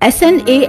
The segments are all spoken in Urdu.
SNA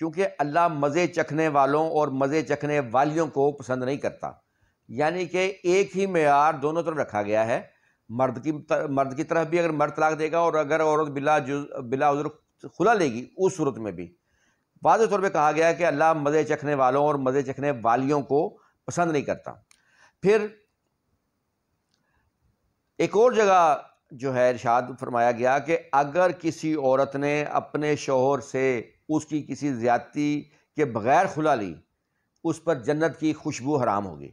کیونکہ اللہ مزے چکھنے والوں اور مزے چکھنے والیوں کو پسند نہیں کرتا، یعنی کہ ایک ہی معیار دونوں طرف رکھا گیا ہے، مرد کی طرف بھی اگر مرد طلاق دے گا، اور اگر عورت بلا عذر خلا لے گی اس صورت میں بھی واضح طور پہ کہا گیا ہے کہ اللہ مزے چکھنے والوں اور مزے چکھنے والیوں کو پسند نہیں کرتا۔ پھر ایک اور جگہ جو ہے ارشاد فرمایا گیا کہ اگر کسی عورت نے اپنے شوہر سے اس کی کسی زیادتی کے بغیر خلا لی، اس پر جنت کی خوشبو حرام ہوگی۔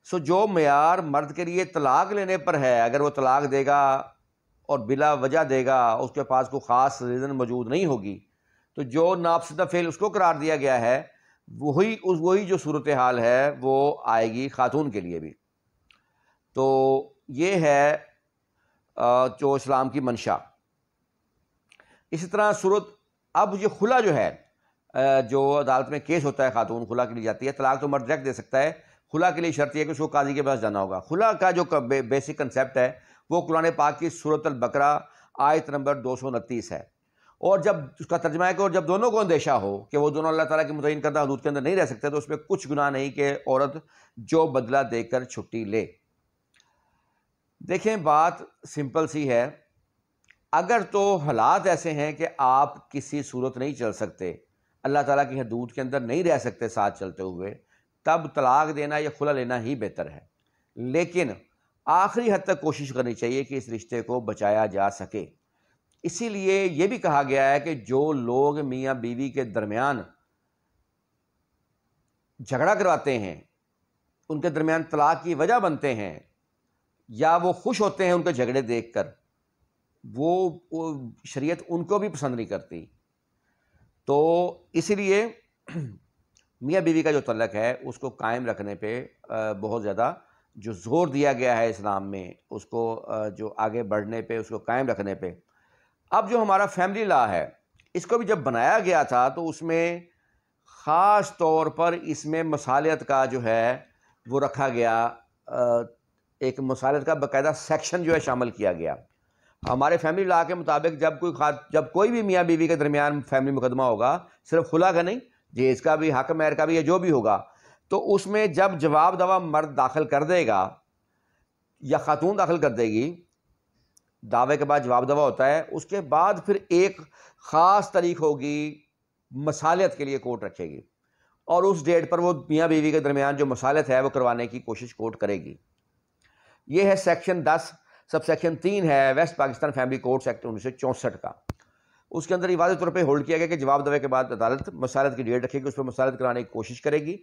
جو معیار مرد کے لیے طلاق لینے پر ہے، اگر وہ طلاق دے گا اور بلا وجہ دے گا، اس کے پاس کوئی خاص ریزن موجود نہیں ہوگی، تو جو ناپسندہ فعل اس کو قرار دیا گیا ہے وہی جو صورتحال ہے وہ آئے گی خاتون کے لیے بھی۔ تو یہ ہے جو اسلام کی منشا۔ اسی طرح اب یہ خلا جو ہے، جو عدالت میں کیس ہوتا ہے، خاتون خلا کے لیے جاتی ہے، طلاق تو مرد ڈائریکٹ دے سکتا ہے، خلا کے لیے شرط یہ ہے کہ اس کو قاضی کے پاس جانا ہوگا۔ خلا کا جو بیسک کنسیپٹ ہے وہ قرآن پاک کی سورۃ البقرہ آیت نمبر 229 ہے، اور جب اس کا ترجمہ ہے کہ اور جب دونوں کو اندیشہ ہو کہ وہ دونوں اللہ تعالیٰ کی متعین کردہ حدود کے اندر نہیں رہ سکتے، تو اس میں کچھ گناہ نہیں کہ عورت جو بدلہ دے کر چھٹی لے۔ دیکھیں بات سمپل سی ہے، اگر تو حالات ایسے ہیں کہ آپ کسی صورت نہیں چل سکتے، اللہ تعالیٰ کی حدود کے اندر نہیں رہ سکتے ساتھ چلتے ہوئے، تب طلاق دینا یا خلا لینا ہی بہتر ہے، لیکن آخری حد تک کوشش کرنی چاہیے کہ اس رشتے کو بچایا جا سکے۔ اسی لیے یہ بھی کہا گیا ہے کہ جو لوگ میاں بیوی کے درمیان جھگڑا کرواتے ہیں، ان کے درمیان طلاق کی وجہ بنتے ہیں، یا وہ خوش ہوتے ہیں ان کے جھگڑے دیکھ کر، وہ شریعت ان کو بھی پسند نہیں کرتی۔ تو اسی لیے میاں بیوی کا جو تعلق ہے اس کو قائم رکھنے پہ بہت زیادہ جو زور دیا گیا ہے اسلام میں، اس کو جو آگے بڑھنے پہ، اس کو قائم رکھنے پہ۔ اب جو ہمارا فیملی لا ہے، اس کو بھی جب بنایا گیا تھا تو اس میں خاص طور پر اس میں مصالحت کا جو ہے وہ رکھا گیا، ایک مصالحت کا باقاعدہ سیکشن جو ہے شامل کیا گیا۔ ہمارے فیملی لا کے مطابق جب کوئی بھی میاں بیوی کے درمیان فیملی مقدمہ ہوگا، صرف خلا کا نہیں، جہیز کا بھی، حق مہر کا بھی، یا جو بھی ہوگا، تو اس میں جب جواب دوا مرد داخل کر دے گا یا خاتون داخل کر دے گی، دعوے کے بعد جواب دوا ہوتا ہے، اس کے بعد پھر ایک خاص تاریخ ہوگی مصالحت کے لیے کورٹ رکھے گی، اور اس ڈیٹ پر وہ میاں بیوی کے درمیان جو مصالحت ہے وہ کروانے کی کوشش کورٹ کرے گی۔ یہ ہے سیکشن 10 سب سیکشن 3 ہے west Pakistan family courts act 1964 کا۔ اس کے اندر یہ واضح طور پہ ہولڈ کیا گیا کہ جواب دعوے کے بعد عدالت مصالحت کی ڈیٹ رکھے گی، اس پہ مصالحت کرانے کی کوشش کرے گی۔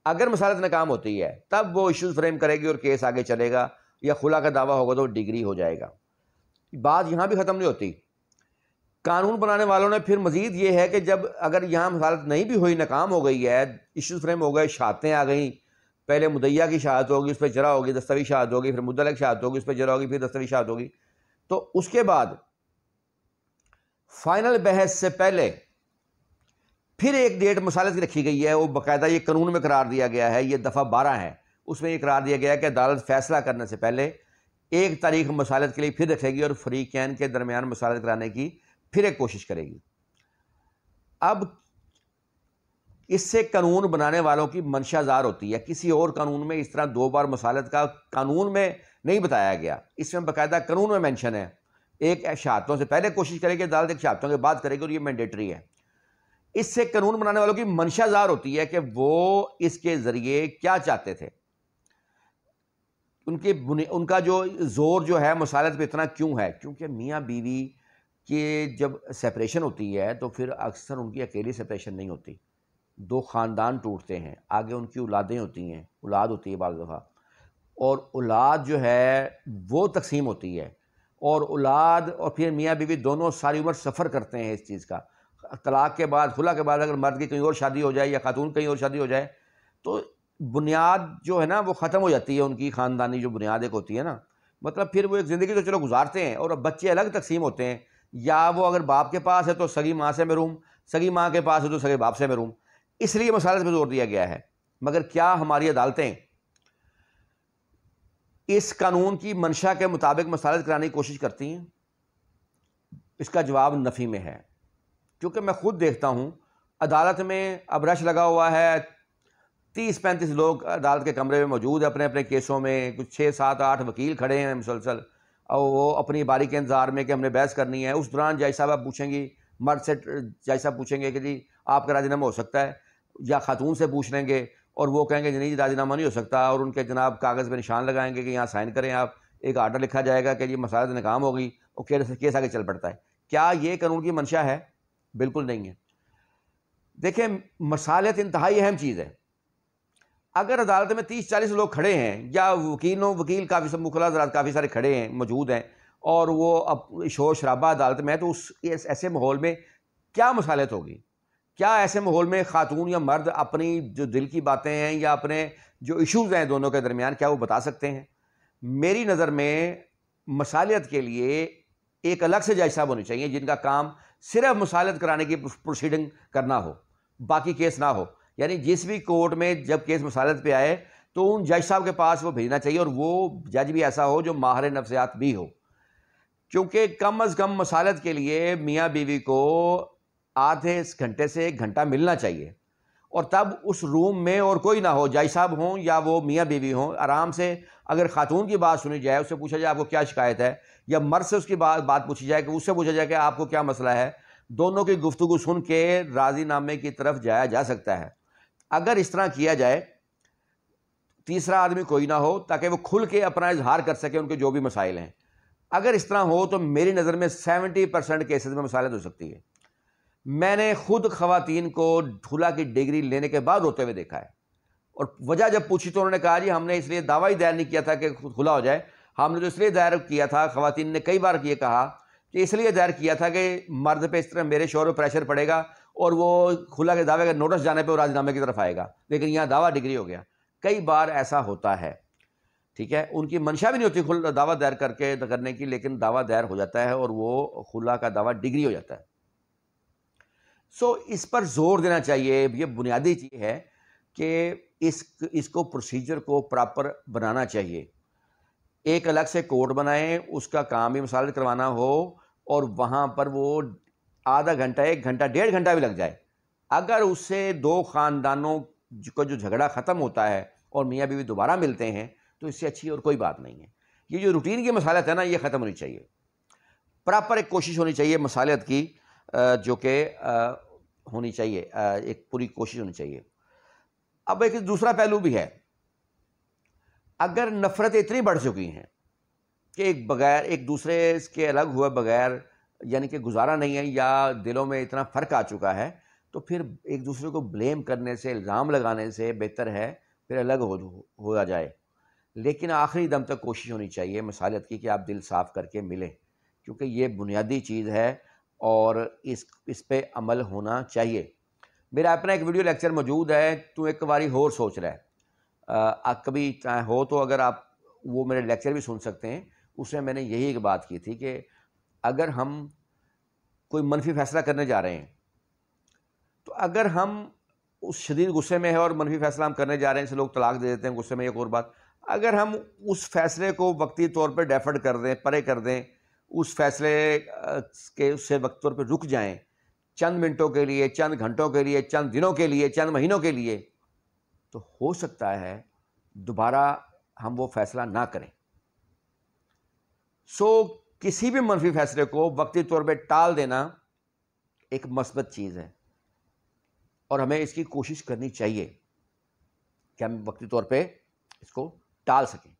اگر مصالحت ناکام ہوتی ہے تب وہ ایشوز فریم کرے گی اور کیس آگے چلے گا، یا خلا کا دعویٰ ہوگا تو ڈگری ہو جائے گا۔ بات یہاں بھی ختم نہیں ہوتی، قانون بنانے والوں نے پھر مزید یہ ہے کہ جب اگر یہاں مصالحت نہیں بھی ہوئی، ناکام ہو گئی ہے، ایشوز فریم ہو گئے، شہادتیں آ گئیں، پہلے مدعیہ کی شہادت ہوگی، اس پہ جرا ہوگی، دستاویز شہادت ہوگی، پھر مدعا کی شہادت ہوگی، اس پہ جرا ہوگی، پھر دستاویز شہادت ہوگی، تو اس کے بعد فائنل بحث سے پہلے پھر ایک ڈیٹ مصالحت کی رکھی گئی ہے، وہ باقاعدہ یہ قانون میں قرار دیا گیا ہے، یہ دفعہ 12 ہے، اس میں یہ قرار دیا گیا ہے کہ عدالت فیصلہ کرنے سے پہلے ایک تاریخ مصالحت کے لیے پھر رکھے گی، اور فریقین کے درمیان مصالحت کرانے کی پھر ایک کوشش کرے گی۔ اب اس سے قانون بنانے والوں کی منشا ظاہر ہوتی ہے، کسی اور قانون میں اس طرح 2 بار مصالحت کا قانون میں نہیں بتایا گیا، اس میں باقاعدہ قانون میں مینشن ہے، ایک شہادتوں سے پہلے کوشش کرے گی عدالت، ایک شہادتوں کے بعد کرے گی، اور یہ مینڈیٹری ہے۔ اس سے قانون بنانے والوں کی منشا ظاہر ہوتی ہے کہ وہ اس کے ذریعے کیا چاہتے تھے، ان کا جو زور جو ہے مصالحت پہ اتنا کیوں ہے، کیونکہ میاں بیوی کی جب سیپریشن ہوتی ہے تو پھر اکثر ان کی اکیلی سیپریشن نہیں ہوتی، 2 خاندان ٹوٹتے ہیں، آگے ان کی اولادیں ہوتی ہیں، اولاد ہوتی ہے بعض دفعہ، اور اولاد جو ہے وہ تقسیم ہوتی ہے، اور اولاد اور پھر میاں بیوی دونوں ساری عمر سفر کرتے ہیں اس چیز کا۔ طلاق کے بعد، خلا کے بعد اگر مرد کی کہیں اور شادی ہو جائے یا خاتون کہیں اور شادی ہو جائے تو بنیاد جو ہے نا وہ ختم ہو جاتی ہے، ان کی خاندانی جو بنیاد ایک ہوتی ہے نا، مطلب پھر وہ ایک زندگی تو چلو گزارتے ہیں، اور اب بچے الگ تقسیم ہوتے ہیں، یا وہ اگر باپ کے پاس ہے تو سگی ماں سے محروم، سگی ماں کے پاس ہے تو سگے باپ سے محروم، اس لیے مصالحت پہ زور دیا گیا ہے۔ مگر کیا ہماری عدالتیں اس قانون کی منشا کے مطابق مصالحت کرانے کی کوشش کرتی ہیں؟ اس کا جواب نفی میں ہے، کیونکہ میں خود دیکھتا ہوں عدالت میں اب رش لگا ہوا ہے، 30-35 لوگ عدالت کے کمرے میں موجود ہیں اپنے اپنے کیسوں میں، کچھ 6-7-8 وکیل کھڑے ہیں مسلسل، اور وہ اپنی باری کے انتظار میں کہ ہم نے بحث کرنی ہے۔ اس دوران جج صاحب پوچھیں گی، مرد سے جج صاحب پوچھیں گے کہ جی آپ کا راضی نامہ ہو سکتا ہے، یا خاتون سے پوچھ لیں گے اور وہ کہیں گے جی نہیں راضی نامہ نہیں ہو سکتا، اور ان کے جناب کاغذ پہ نشان لگائیں گے کہ یہاں سائن کریں آپ، ایک آرڈر لکھا جائے گا کہ جی مسالت ناکام ہوگی، اور کیس آگے چل پڑتا ہے۔ کیا یہ قانون کی منشا ہے؟ بالکل نہیں ہے۔ دیکھیں مصالحت انتہائی اہم چیز ہے۔ اگر عدالت میں 30-40 لوگ کھڑے ہیں، یا وکیل کافی سب مخلص حضرات کافی سارے کھڑے ہیں موجود ہیں، اور وہ اب شور شرابہ عدالت میں ہے، تو اس ایسے ماحول میں کیا مصالحت ہوگی؟ کیا ایسے ماحول میں خاتون یا مرد اپنی جو دل کی باتیں ہیں یا اپنے جو ایشوز ہیں دونوں کے درمیان کیا وہ بتا سکتے ہیں؟ میری نظر میں مصالحت کے لیے ایک الگ سے جج صاحب ہونے چاہیے جن کا کام صرف مصالحت کرانے کی پروسیڈنگ کرنا ہو، باقی کیس نہ ہو۔ یعنی جس بھی کورٹ میں جب کیس مصالحت پہ آئے تو ان جج صاحب کے پاس وہ بھیجنا چاہیے، اور وہ جج بھی ایسا ہو جو ماہر نفسیات بھی ہو، کیونکہ کم از کم مصالحت کے لیے میاں بیوی کو آدھے گھنٹے سے 1 گھنٹہ ملنا چاہیے، اور تب اس روم میں اور کوئی نہ ہو، جج صاحب ہوں یا وہ میاں بیوی ہوں، آرام سے اگر خاتون کی بات سنی جائے، اس سے پوچھا جائے آپ کو کیا شکایت ہے، یا مرد سے اس کی بات پوچھی جائے کہ اس سے پوچھا جائے کہ آپ کو کیا مسئلہ ہے، دونوں کی گفتگو سن کے راضی نامے کی طرف جایا جا سکتا ہے۔ اگر اس طرح کیا جائے، تیسرا آدمی کوئی نہ ہو تاکہ وہ کھل کے اپنا اظہار کر سکے ان کے جو بھی مسائل ہیں، اگر اس طرح ہو تو میری نظر میں 70% کیسز میں مصالحت ہو سکتی ہے۔ میں نے خود خواتین کو کھلا کی ڈگری لینے کے بعد روتے ہوئے دیکھا ہے، اور وجہ جب پوچھی تو انہوں نے کہا جی ہم نے اس لیے دعویٰ ہی دائر نہیں کیا تھا کہ کھلا ہو جائے، ہم نے تو اس لیے دائر کیا تھا، خواتین نے کئی بار یہ کہا کہ اس لیے دائر کیا تھا کہ مرد پہ اس طرح میرے شوہر پہ پریشر پڑے گا اور وہ کھلا کے دعوے کا نوٹس جانے پہ وہ راضی نامے کی طرف آئے گا، لیکن یہاں دعویٰ ڈگری ہو گیا۔ کئی بار ایسا ہوتا ہے، ٹھیک ہے، ان کی منشا بھی نہیں ہوتی دعویٰ دائر کرنے کی، لیکن دعویٰ دائر ہو جاتا ہے اور وہ خلا کا دعویٰ ڈگری ہو جاتا ہے۔ اس پر زور دینا چاہیے، یہ بنیادی چیز ہے کہ اس کو پروسیجر کو پراپر بنانا چاہیے۔ ایک الگ سے کورٹ بنائیں، اس کا کام بھی مصالحت کروانا ہو، اور وہاں پر وہ آدھا گھنٹہ 1 گھنٹہ 1.5 گھنٹہ بھی لگ جائے، اگر اس سے 2 خاندانوں کو جو جھگڑا ختم ہوتا ہے اور میاں بیوی دوبارہ ملتے ہیں تو اس سے اچھی اور کوئی بات نہیں ہے۔ یہ جو روٹین کی مصالحت ہے نا، یہ ختم ہونی چاہیے، پراپر ایک کوشش ہونی چاہیے مصالحت کی، جو کہ ہونی چاہیے، ایک پوری کوشش ہونی چاہیے۔ اب ایک دوسرا پہلو بھی ہے، اگر نفرتیں اتنی بڑھ چکی ہیں کہ ایک دوسرے کے الگ ہوئے بغیر یعنی کہ گزارا نہیں ہے، یا دلوں میں اتنا فرق آ چکا ہے، تو پھر ایک دوسرے کو بلیم کرنے سے، الزام لگانے سے بہتر ہے پھر الگ ہو جائے۔ لیکن آخری دم تک کوشش ہونی چاہیے مصالحت کی کہ آپ دل صاف کر کے ملیں، کیونکہ یہ بنیادی چیز ہے اور اس پہ عمل ہونا چاہیے۔ میرا اپنا ایک ویڈیو لیکچر موجود ہے، تو ایک باری اور سوچ رہا ہے، کبھی چاہے ہو تو اگر آپ وہ میرے لیکچر بھی سن سکتے ہیں۔ اس میں نے یہی ایک بات کی تھی کہ اگر ہم کوئی منفی فیصلہ کرنے جا رہے ہیں، تو اگر ہم اس شدید غصے میں ہے اور منفی فیصلہ ہم کرنے جا رہے ہیں، جیسے لوگ طلاق دے دیتے ہیں غصے میں، ایک اور بات، اگر ہم اس فیصلے کو وقتی طور پہ ڈیفرڈ کر دیں، پرے کر دیں، اس فیصلے کے اس سے وقت طور پہ رک جائیں چند منٹوں کے لیے، چند گھنٹوں کے لیے، چند دنوں کے لیے، چند مہینوں کے لیے، تو ہو سکتا ہے دوبارہ ہم وہ فیصلہ نہ کریں۔ کسی بھی منفی فیصلے کو وقتی طور پہ ٹال دینا ایک مثبت چیز ہے، اور ہمیں اس کی کوشش کرنی چاہیے کہ ہم وقتی طور پہ اس کو ٹال سکیں۔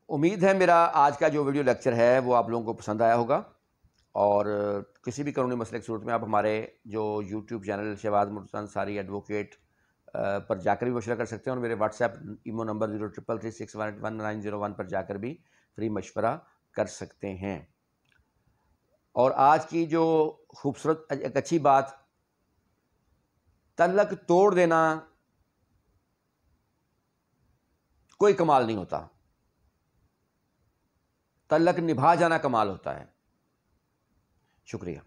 امید ہے میرا آج کا جو ویڈیو لیکچر ہے وہ آپ لوگوں کو پسند آیا ہوگا، اور کسی بھی قانونی مسئلے کی صورت میں آپ ہمارے جو YouTube channel Shahbaz Murtaza Ansari advocate پر جا کر بھی مشورہ کر سکتے ہیں، اور میرے واٹس ایپ ایمو نمبر 0333611901 پر جا کر بھی فری مشورہ کر سکتے ہیں۔ اور آج کی جو خوبصورت ایک اچھی بات، تعلق توڑ دینا کوئی کمال نہیں ہوتا، تعلق نبھا جانا کمال ہوتا ہے۔ شکریہ۔